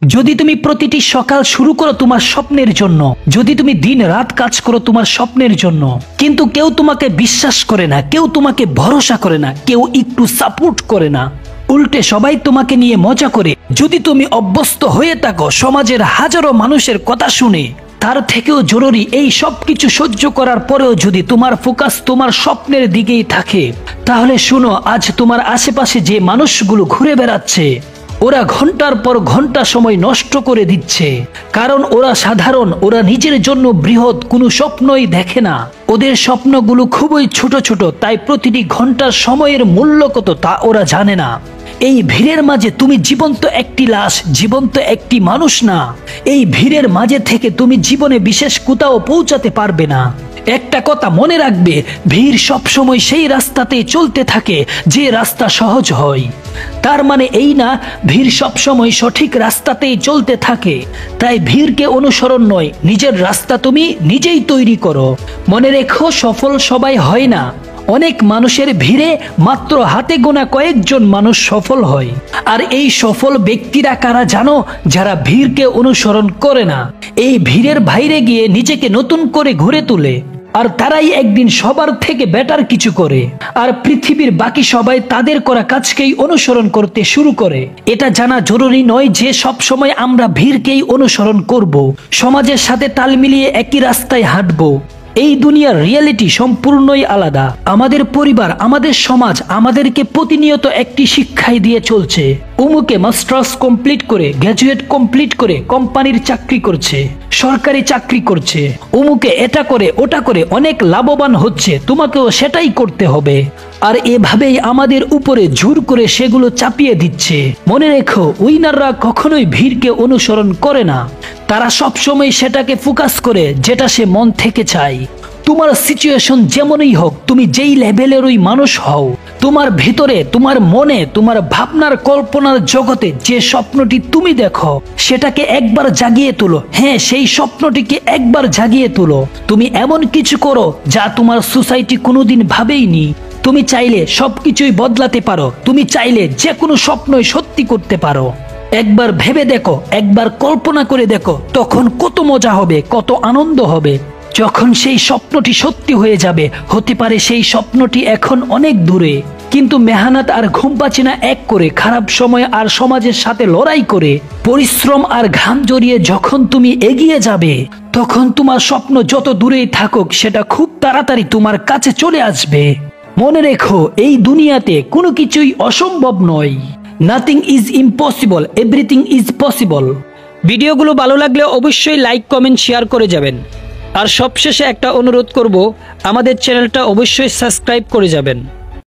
যদি তুমি প্রতিটি সকাল শুরু করো তোমার স্বপ্নের জন্য, যদি তুমি দিন রাত কাজ করো তোমার স্বপ্নের জন্য, কিন্তু কেউ তোমাকে বিশ্বাস করে না, কেউ তোমাকে ভরসা করে না, কেউ একটু সাপোর্ট করে না, উল্টে সবাই তোমাকে নিয়ে মজা করে, যদি তুমি অভ্যস্ত হয়ে থাকো সমাজের হাজারো মানুষের কথা শুনে, তার থেকেও জরুরি এই সব কিছু সহ্য করার পরেও যদি তোমার ফোকাস তোমার স্বপ্নের দিকেই থাকে, তাহলে শুনো, আজ তোমার আশেপাশে যে মানুষগুলো ঘুরে বেড়াচ্ছে ওরা ঘন্টার পর ঘন্টা সময় নষ্ট করে দিচ্ছে, কারণ ওরা সাধারণ, ওরা নিজের জন্য বৃহৎ কোনো স্বপ্নই দেখে না, ওদের স্বপ্নগুলো খুবই ছোট ছোট, তাই প্রতিটি ঘন্টার সময়ের মূল্য কত তা ওরা জানে না। এই ভিড়ের মাঝে তুমি জীবন্ত একটি লাশ, জীবন্ত একটি মানুষ না। এই ভিড়ের মাঝে থেকে তুমি জীবনে বিশেষ কোথাও পৌঁছাতে পারবে না। একটা কথা মনে রাখবে, ভিড় সবসময় সেই রাস্তাতেই চলতে থাকে যে রাস্তা সহজ হয়। তার মানে এই না ভিড় সবসময় সঠিক রাস্তাতেই চলতে থাকে। তাই ভিড়কে অনুসরণ নয়, নিজের রাস্তা তুমি নিজেই তৈরি করো। মনে রেখো, সফল সবাই হয় না। অনেক মানুষের ভিড়ে মাত্র হাতে গোনা কয়েকজন মানুষ সফল হয়। আর এই সফল ব্যক্তিরা কারা জানো? যারা ভিড়কে অনুসরণ করে না, এই ভিড়ের বাইরে গিয়ে নিজেকে নতুন করে গড়ে তোলে। আর তারাই একদিন সবার থেকে বেটার কিছু করে। আর পৃথিবীর বাকি সবাই তাদের করা কাজকেই অনুসরণ করতে শুরু করে। এটা জানা জরুরি নয় যে সব সময় আমরা ভিড়কেই অনুসরণ করব, সমাজের সাথে তাল মিলিয়ে একই রাস্তায় হাঁটবো। এই দুনিয়ার রিয়েলিটি সম্পূর্ণই আলাদা। আমাদের পরিবার, আমাদের সমাজ আমাদেরকে প্রতিনিয়ত একটি শিক্ষাই দিয়ে চলছে। অমুকে মাস্টার্স কমপ্লিট করে, গ্র্যাজুয়েট কমপ্লিট করে কোম্পানির চাকরি করছে, সরকারি চাকরি করছে, অমুকে এটা করে ওটা করে অনেক লাভবান হচ্ছে, তোমাকেও সেটাই করতে হবে। আর এভাবেই আমাদের উপরে জোর করে সেগুলো চাপিয়ে দিচ্ছে। মনে রেখো, উইনাররা কখনোই ভিড়কে অনুসরণ করে না, তারা সবসময় সেটাকে ফোকাস করে যেটা সে মন থেকে চায়। তোমার সিচুয়েশন যেমনই হোক, তুমি যেই লেভেলেরই মানুষ হও, তোমার ভিতরে, তোমার মনে, তোমার ভাবনার কল্পনার জগতে যে স্বপ্নটি তুমি দেখো সেটাকে একবার জাগিয়ে তোলো। হ্যাঁ, সেই স্বপ্নটিকে একবার জাগিয়ে তোলো। তুমি এমন কিছু করো যা তোমার সোসাইটি কোনোদিন ভাবেইনি। তুমি চাইলে সবকিছুই বদলাতে পারো, তুমি চাইলে যে কোনো স্বপ্নই সত্যি করতে পারো। একবার ভেবে দেখো, একবার কল্পনা করে দেখো, তখন কত মজা হবে, কত আনন্দ হবে। যখন সেই স্বপ্নটি সত্যি হয়ে যাবে, হতে পারে সেই স্বপ্নটি এখন অনেক দূরে, কিন্তু মেহনত আর ঘুম পাচ্ছে না এক করে, খারাপ সময় আর সমাজের সাথে লড়াই করে, পরিশ্রম আর ঘাম জড়িয়ে যখন তুমি এগিয়ে যাবে, তখন তোমার স্বপ্ন যত দূরেই থাকুক সেটা খুব তাড়াতাড়ি তোমার কাছে চলে আসবে। মনে রেখো, এই দুনিয়াতে কোনো কিছুই অসম্ভব নয়। Nothing is impossible, everything is possible. ভিডিওগুলো ভালো লাগলে অবশ্যই লাইক, কমেন্ট, শেয়ার করে যাবেন। আর সবশেষে একটা অনুরোধ করব, আমাদের চ্যানেলটা অবশ্যই সাবস্ক্রাইব করে যাবেন।